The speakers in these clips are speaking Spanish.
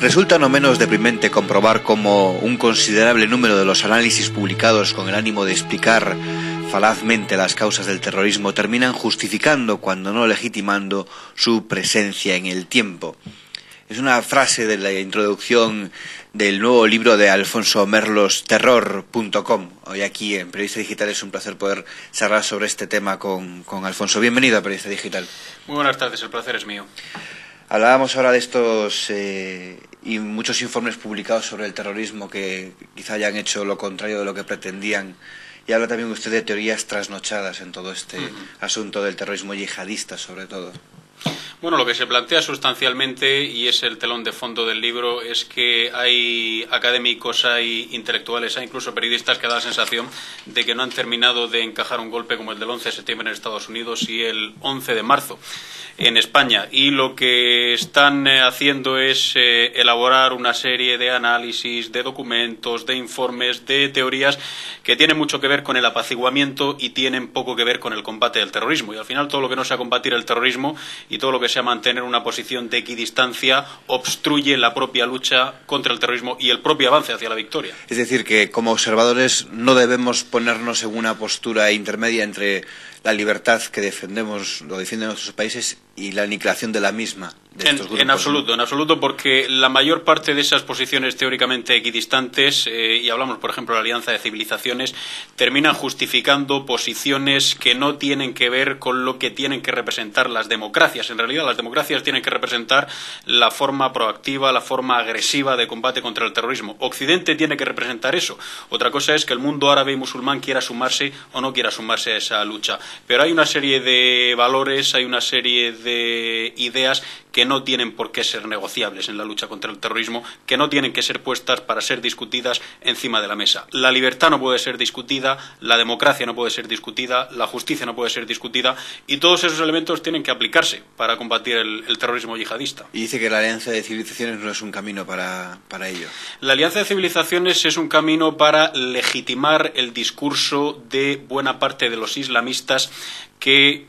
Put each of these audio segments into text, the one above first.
Resulta no menos deprimente comprobar cómo un considerable número de los análisis publicados con el ánimo de explicar falazmente las causas del terrorismo terminan justificando, cuando no legitimando, su presencia en el tiempo. Es una frase de la introducción del nuevo libro de Alfonso Merlos, Terror.com. Hoy aquí en Periodista Digital es un placer poder charlar sobre este tema con Alfonso. Bienvenido a Periodista Digital. Muy buenas tardes, el placer es mío. Hablábamos ahora de estos y muchos informes publicados sobre el terrorismo que quizá hayan hecho lo contrario de lo que pretendían. Y habla también usted de teorías trasnochadas en todo este asunto del terrorismo yihadista, sobre todo. Bueno, lo que se plantea sustancialmente, y es el telón de fondo del libro, es que hay académicos, hay intelectuales, hay incluso periodistas que da la sensación de que no han terminado de encajar un golpe como el del 11 de septiembre en Estados Unidos y el 11 de marzo en España. Y lo que están haciendo es elaborar una serie de análisis, de documentos, de informes, de teorías que tienen mucho que ver con el apaciguamiento y tienen poco que ver con el combate del terrorismo. Y al final todo lo que no sea combatir el terrorismo y todo lo que sea mantener una posición de equidistancia obstruye la propia lucha contra el terrorismo y el propio avance hacia la victoria. Es decir, que como observadores no debemos ponernos en una postura intermedia entre la libertad que defendemos, lo defienden nuestros países, y la aniquilación de la misma. En absoluto, porque la mayor parte de esas posiciones teóricamente equidistantes, y hablamos, por ejemplo, de la Alianza de Civilizaciones, terminan justificando posiciones que no tienen que ver con lo que tienen que representar las democracias. En realidad, las democracias tienen que representar la forma proactiva, la forma agresiva de combate contra el terrorismo. Occidente tiene que representar eso. Otra cosa es que el mundo árabe y musulmán quiera sumarse o no quiera sumarse a esa lucha. Pero hay una serie de valores, hay una serie de ideas que no tienen por qué ser negociables en la lucha contra el terrorismo, que no tienen que ser puestas para ser discutidas encima de la mesa. La libertad no puede ser discutida, la democracia no puede ser discutida, la justicia no puede ser discutida, y todos esos elementos tienen que aplicarse para combatir el terrorismo yihadista. Y dice que la Alianza de Civilizaciones no es un camino para ello. La Alianza de Civilizaciones es un camino para legitimar el discurso de buena parte de los islamistas que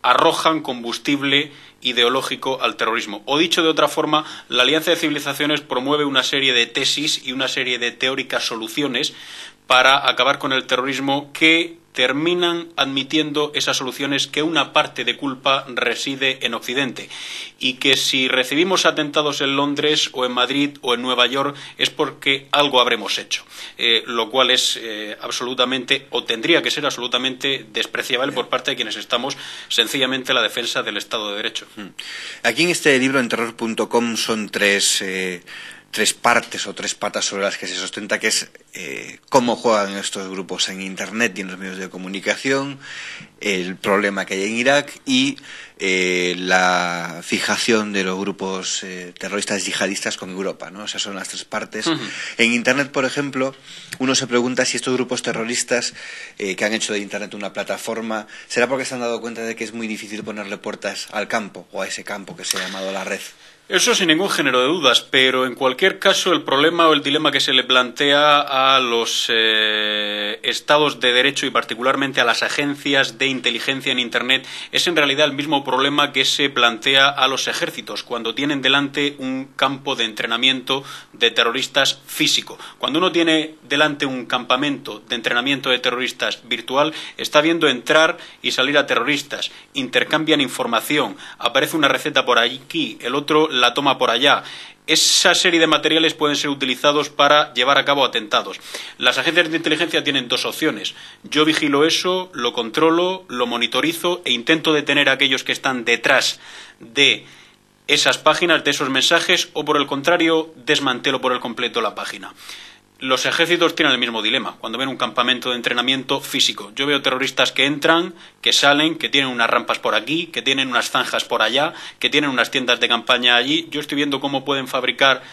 arrojan combustible ideológico al terrorismo. O dicho de otra forma, la Alianza de Civilizaciones promueve una serie de tesis y una serie de teóricas soluciones para acabar con el terrorismo que terminan admitiendo esas soluciones que una parte de culpa reside en Occidente y que si recibimos atentados en Londres o en Madrid o en Nueva York es porque algo habremos hecho, lo cual es absolutamente, o tendría que ser absolutamente despreciable por parte de quienes estamos sencillamente en la defensa del Estado de Derecho. Aquí en este libro, en Terror.com, son tres partes o tres patas sobre las que se sustenta, que es cómo juegan estos grupos en Internet y en los medios de comunicación, el problema que hay en Irak y la fijación de los grupos terroristas yihadistas con Europa, ¿no? O sea, son las tres partes. En Internet, por ejemplo, uno se pregunta si estos grupos terroristas que han hecho de Internet una plataforma, ¿será porque se han dado cuenta de que es muy difícil ponerle puertas al campo o a ese campo que se ha llamado la red? Eso sin ningún género de dudas, pero en cualquier caso el problema o el dilema que se le plantea a los estados de derecho y particularmente a las agencias de inteligencia en Internet es en realidad el mismo problema que se plantea a los ejércitos cuando tienen delante un campo de entrenamiento de terroristas físico. Cuando uno tiene delante un campamento de entrenamiento de terroristas virtual, está viendo entrar y salir a terroristas, intercambian información, aparece una receta por aquí, el otro la toma por allá. Esa serie de materiales pueden ser utilizados para llevar a cabo atentados. Las agencias de inteligencia tienen dos opciones. Yo vigilo eso, lo controlo, lo monitorizo e intento detener a aquellos que están detrás de esas páginas, de esos mensajes, o por el contrario, desmantelo por el completo la página. Los ejércitos tienen el mismo dilema cuando ven un campamento de entrenamiento físico. Yo veo terroristas que entran, que salen, que tienen unas rampas por aquí, que tienen unas zanjas por allá, que tienen unas tiendas de campaña allí. Yo estoy viendo cómo pueden fabricar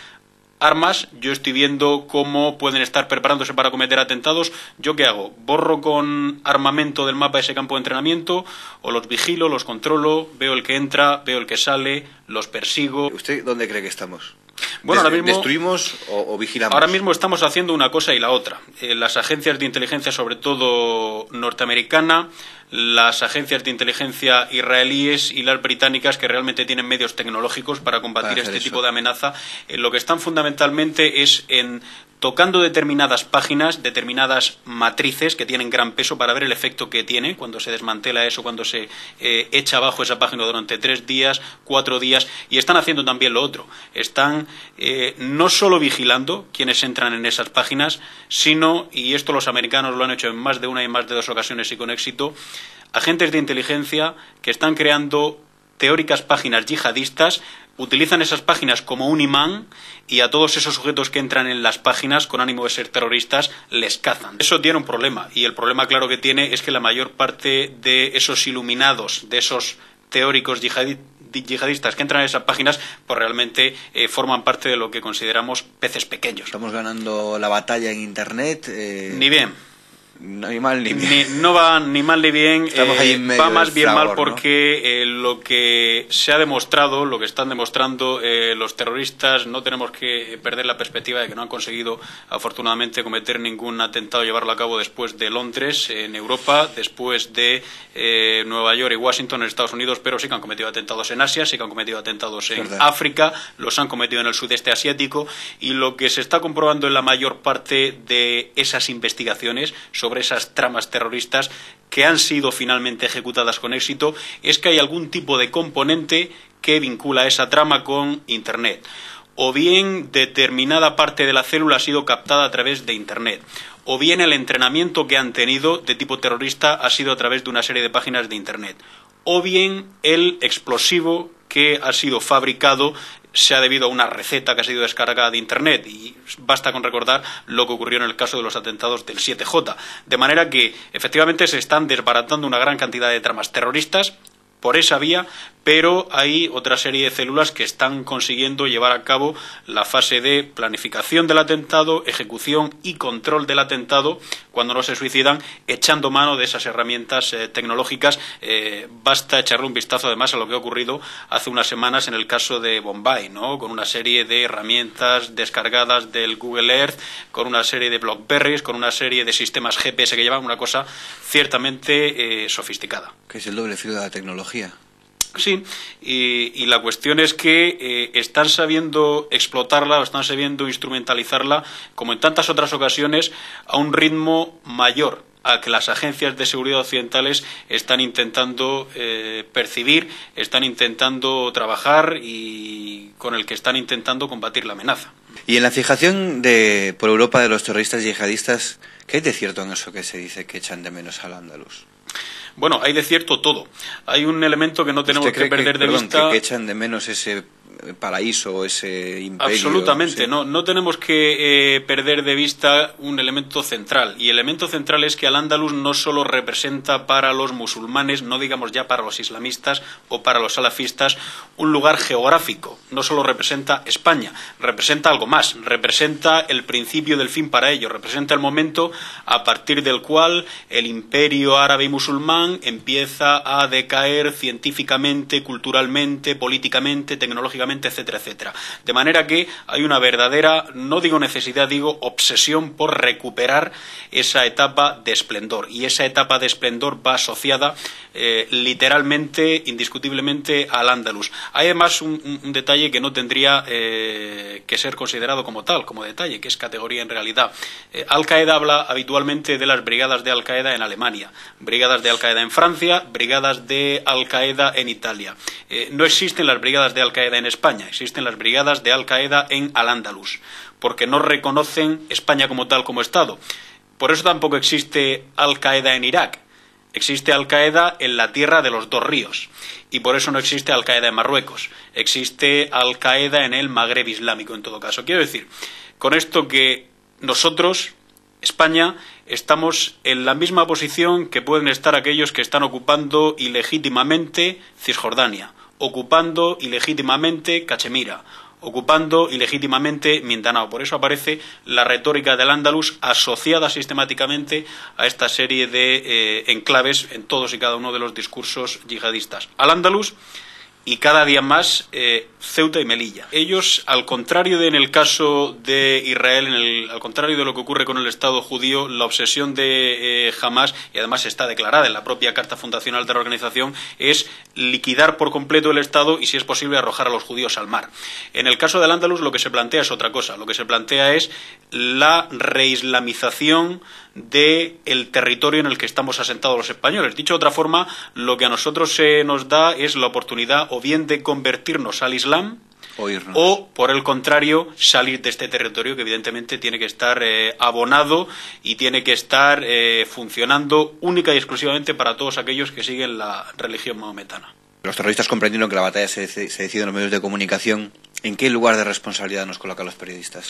armas, yo estoy viendo cómo pueden estar preparándose para cometer atentados. ¿Yo qué hago? ¿Borro con armamento del mapa ese campo de entrenamiento? ¿O los vigilo, los controlo, veo el que entra, veo el que sale, los persigo? ¿Usted dónde cree que estamos? Bueno, ahora mismo ¿destruimos o vigilamos? Ahora mismo estamos haciendo una cosa y la otra. Las agencias de inteligencia, sobre todo norteamericana, las agencias de inteligencia israelíes y las británicas, que realmente tienen medios tecnológicos para combatir este tipo de amenaza, lo que están fundamentalmente es en tocando determinadas páginas, determinadas matrices que tienen gran peso para ver el efecto que tiene cuando se desmantela eso, cuando se echa abajo esa página durante 3 días, 4 días, y están haciendo también lo otro. Están no solo vigilando quienes entran en esas páginas, sino, y esto los americanos lo han hecho en más de una y más de 2 ocasiones y con éxito, agentes de inteligencia que están creando teóricas páginas yihadistas, utilizan esas páginas como un imán y a todos esos sujetos que entran en las páginas con ánimo de ser terroristas les cazan. Eso tiene un problema, y el problema claro que tiene es que la mayor parte de esos iluminados, de esos teóricos yihadistas que entran en esas páginas, pues realmente forman parte de lo que consideramos peces pequeños. Estamos ganando la batalla en Internet. Ni bien. Ni mal ni bien. No va ni mal ni bien, va más bien fragor, mal porque lo que se ha demostrado, lo que están demostrando los terroristas, no tenemos que perder la perspectiva de que no han conseguido afortunadamente cometer ningún atentado, llevarlo a cabo después de Londres en Europa, después de Nueva York y Washington en Estados Unidos, pero sí que han cometido atentados en Asia, sí que han cometido atentados en África, los han cometido en el sudeste asiático, y lo que se está comprobando en la mayor parte de esas investigaciones sobre esas tramas terroristas que han sido finalmente ejecutadas con éxito es que hay algún tipo de componente que vincula esa trama con Internet. O bien determinada parte de la célula ha sido captada a través de Internet, o bien el entrenamiento que han tenido de tipo terrorista ha sido a través de una serie de páginas de Internet, o bien el explosivo que ha sido fabricado se ha debido a una receta que ha sido descargada de Internet, y basta con recordar lo que ocurrió en el caso de los atentados del 7J. De manera que, efectivamente, se están desbaratando una gran cantidad de tramas terroristas por esa vía, pero hay otra serie de células que están consiguiendo llevar a cabo la fase de planificación del atentado, ejecución y control del atentado cuando no se suicidan, echando mano de esas herramientas tecnológicas. Basta echarle un vistazo además a lo que ha ocurrido hace unas semanas en el caso de Bombay, ¿no? Con una serie de herramientas descargadas del Google Earth, con una serie de BlackBerrys, con una serie de sistemas GPS que llevan una cosa ciertamente sofisticada. Que es el doble filo de la tecnología. Sí, y la cuestión es que están sabiendo explotarla o están sabiendo instrumentalizarla, como en tantas otras ocasiones, a un ritmo mayor a que las agencias de seguridad occidentales están intentando percibir, están intentando trabajar y con el que están intentando combatir la amenaza. Y en la fijación por Europa de los terroristas yihadistas, ¿qué hay de cierto en eso que se dice que echan de menos al Andalus? Bueno, hay de cierto todo. Hay un elemento que no tenemos que perder de vista. ¿Que echan de menos ese paraíso o ese imperio? Absolutamente, sí. No tenemos que perder de vista un elemento central. Y el elemento central es que Al-Ándalus no solo representa para los musulmanes, no digamos ya para los islamistas o para los salafistas, un lugar geográfico. No solo representa España, representa algo más. Representa el principio del fin para ellos. Representa el momento a partir del cual el imperio árabe y musulmán empieza a decaer científicamente, culturalmente, políticamente, tecnológicamente, etcétera, etcétera. De manera que hay una verdadera, no digo necesidad, digo obsesión por recuperar esa etapa de esplendor. Y esa etapa de esplendor va asociada literalmente, indiscutiblemente, al Andalus. Hay además un detalle que no tendría que ser considerado como tal, como detalle, que es categoría en realidad. Al-Qaeda habla habitualmente de las brigadas de Al-Qaeda en Alemania, brigadas de Al-Qaeda en Francia, brigadas de Al-Qaeda en Italia. No existen las brigadas de Al-Qaeda en España, existen las brigadas de Al-Qaeda en Al-Ándalus, porque no reconocen España como tal, como Estado. Por eso tampoco existe Al-Qaeda en Irak. Existe Al-Qaeda en la tierra de los dos ríos, y por eso no existe Al-Qaeda en Marruecos. Existe Al-Qaeda en el Magreb islámico, en todo caso. Quiero decir, con esto que nosotros, España, estamos en la misma posición que pueden estar aquellos que están ocupando ilegítimamente Cisjordania, ocupando ilegítimamente Cachemira, ocupando ilegítimamente Mindanao. Por eso aparece la retórica del Andalus asociada sistemáticamente a esta serie de enclaves en todos y cada uno de los discursos yihadistas. Al Andalus y cada día más Ceuta y Melilla. Ellos, al contrario de en el caso de Israel, al contrario de lo que ocurre con el Estado judío, la obsesión de Hamás, y además está declarada en la propia Carta Fundacional de la organización, es liquidar por completo el Estado y, si es posible, arrojar a los judíos al mar. En el caso del Andalus lo que se plantea es otra cosa. Lo que se plantea es la reislamización del territorio en el que estamos asentados los españoles. Dicho de otra forma, lo que a nosotros se nos da es la oportunidad o bien de convertirnos al Islam o, por el contrario, salir de este territorio que evidentemente tiene que estar abonado y tiene que estar funcionando única y exclusivamente para todos aquellos que siguen la religión mahometana. Los terroristas comprendieron que la batalla se decide en los medios de comunicación. ¿En qué lugar de responsabilidad nos colocan los periodistas?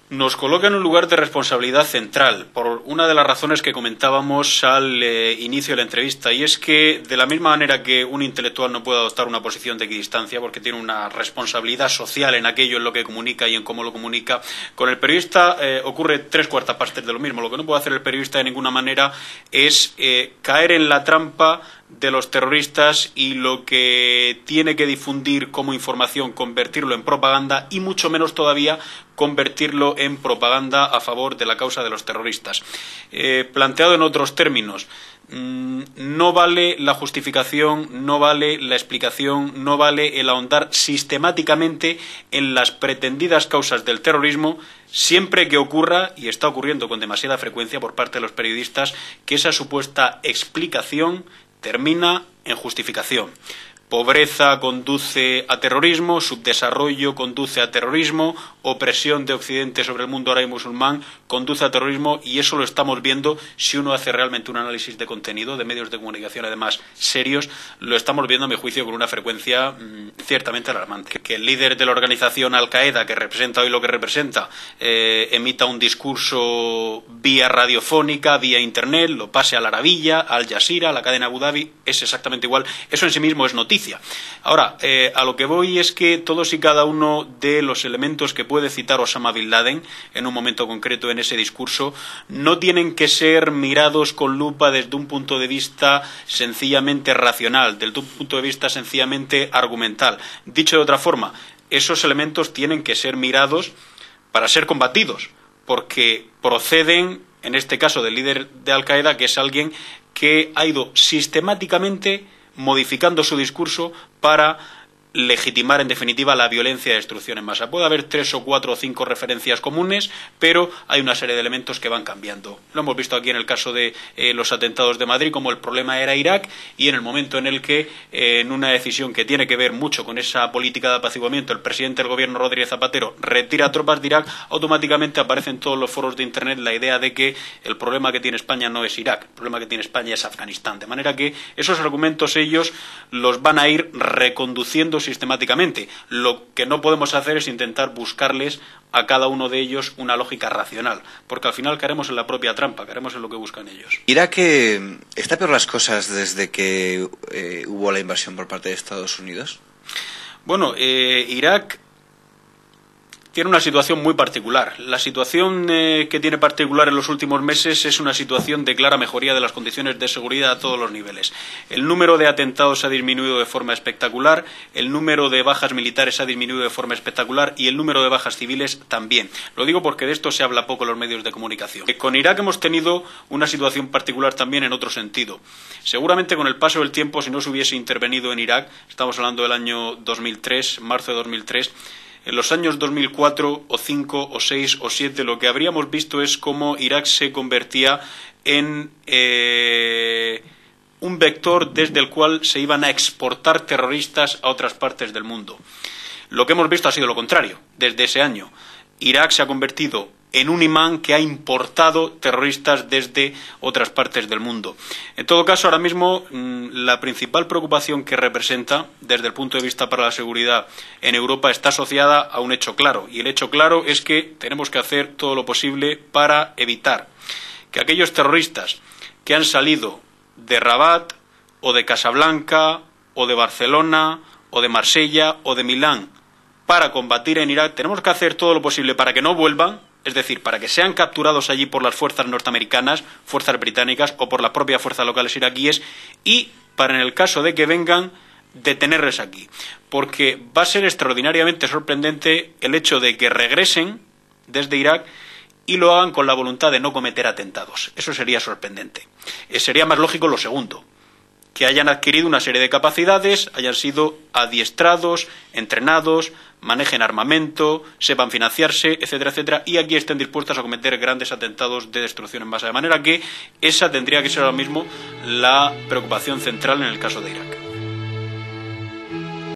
Nos coloca en un lugar de responsabilidad central, por una de las razones que comentábamos al inicio de la entrevista, y es que, de la misma manera que un intelectual no puede adoptar una posición de equidistancia porque tiene una responsabilidad social en aquello, en lo que comunica y en cómo lo comunica, con el periodista ocurre 3/4 partes de lo mismo. Lo que no puede hacer el periodista de ninguna manera es caer en la trampa de los terroristas y lo que tiene que difundir como información, convertirlo en propaganda y mucho menos todavía convertirlo en propaganda a favor de la causa de los terroristas. Planteado en otros términos, no vale la justificación, no vale la explicación, no vale el ahondar sistemáticamente en las pretendidas causas del terrorismo, siempre que ocurra, y está ocurriendo con demasiada frecuencia por parte de los periodistas, que esa supuesta explicación termina en justificación. Pobreza conduce a terrorismo, subdesarrollo conduce a terrorismo, opresión de Occidente sobre el mundo árabe y musulmán conduce a terrorismo, y eso lo estamos viendo si uno hace realmente un análisis de contenido, de medios de comunicación además serios, lo estamos viendo a mi juicio con una frecuencia ciertamente alarmante. Que el líder de la organización Al-Qaeda, que representa hoy lo que representa, emita un discurso vía radiofónica, vía internet, lo pase a la Arabilla, a Al Jazeera, a la cadena Abu Dhabi, es exactamente igual. Eso en sí mismo es noticia. Ahora, a lo que voy es que todos y cada uno de los elementos que puede citar Osama Bin Laden en un momento concreto en ese discurso no tienen que ser mirados con lupa desde un punto de vista sencillamente racional, desde un punto de vista sencillamente argumental. Dicho de otra forma, esos elementos tienen que ser mirados para ser combatidos, porque proceden, en este caso, del líder de Al-Qaeda, que es alguien que ha ido sistemáticamente modificando su discurso para legitimar en definitiva la violencia y destrucción en masa. Puede haber 3 o 4 o 5 referencias comunes, pero hay una serie de elementos que van cambiando. Lo hemos visto aquí en el caso de los atentados de Madrid, como el problema era Irak, y en el momento en el que, en una decisión que tiene que ver mucho con esa política de apaciguamiento, el presidente del gobierno, Rodríguez Zapatero, retira tropas de Irak, automáticamente aparece en todos los foros de Internet la idea de que el problema que tiene España no es Irak, el problema que tiene España es Afganistán. De manera que esos argumentos ellos los van a ir reconduciendo sistemáticamente. Lo que no podemos hacer es intentar buscarles a cada uno de ellos una lógica racional, porque al final caeremos en la propia trampa, caeremos en lo que buscan ellos. ¿Irak está peor las cosas desde que hubo la invasión por parte de Estados Unidos? Bueno, Irak tiene una situación muy particular. La situación que tiene particular en los últimos meses es una situación de clara mejoría de las condiciones de seguridad a todos los niveles. El número de atentados ha disminuido de forma espectacular, el número de bajas militares ha disminuido de forma espectacular y el número de bajas civiles también. Lo digo porque de esto se habla poco en los medios de comunicación. Con Irak hemos tenido una situación particular también en otro sentido. Seguramente con el paso del tiempo, si no se hubiese intervenido en Irak, estamos hablando del año 2003, marzo de 2003, en los años 2004 o 5 o 6 o 7 lo que habríamos visto es cómo Irak se convertía en un vector desde el cual se iban a exportar terroristas a otras partes del mundo. Lo que hemos visto ha sido lo contrario. Desde ese año, Irak se ha convertido en un imán que ha importado terroristas desde otras partes del mundo. En todo caso, ahora mismo, la principal preocupación que representa, desde el punto de vista para la seguridad en Europa, está asociada a un hecho claro. Y el hecho claro es que tenemos que hacer todo lo posible para evitar que aquellos terroristas que han salido de Rabat, o de Casablanca, o de Barcelona, o de Marsella, o de Milán, para combatir en Irak, tenemos que hacer todo lo posible para que no vuelvan, es decir, para que sean capturados allí por las fuerzas norteamericanas, fuerzas británicas o por las propias fuerzas locales iraquíes, y para, en el caso de que vengan, detenerles aquí, porque va a ser extraordinariamente sorprendente el hecho de que regresen desde Irak y lo hagan con la voluntad de no cometer atentados. Eso sería sorprendente. Sería más lógico lo segundo, que hayan adquirido una serie de capacidades, hayan sido adiestrados, entrenados, manejen armamento, sepan financiarse, etcétera, etcétera, y aquí estén dispuestos a cometer grandes atentados de destrucción en masa. De manera que esa tendría que ser ahora mismo la preocupación central en el caso de Irak.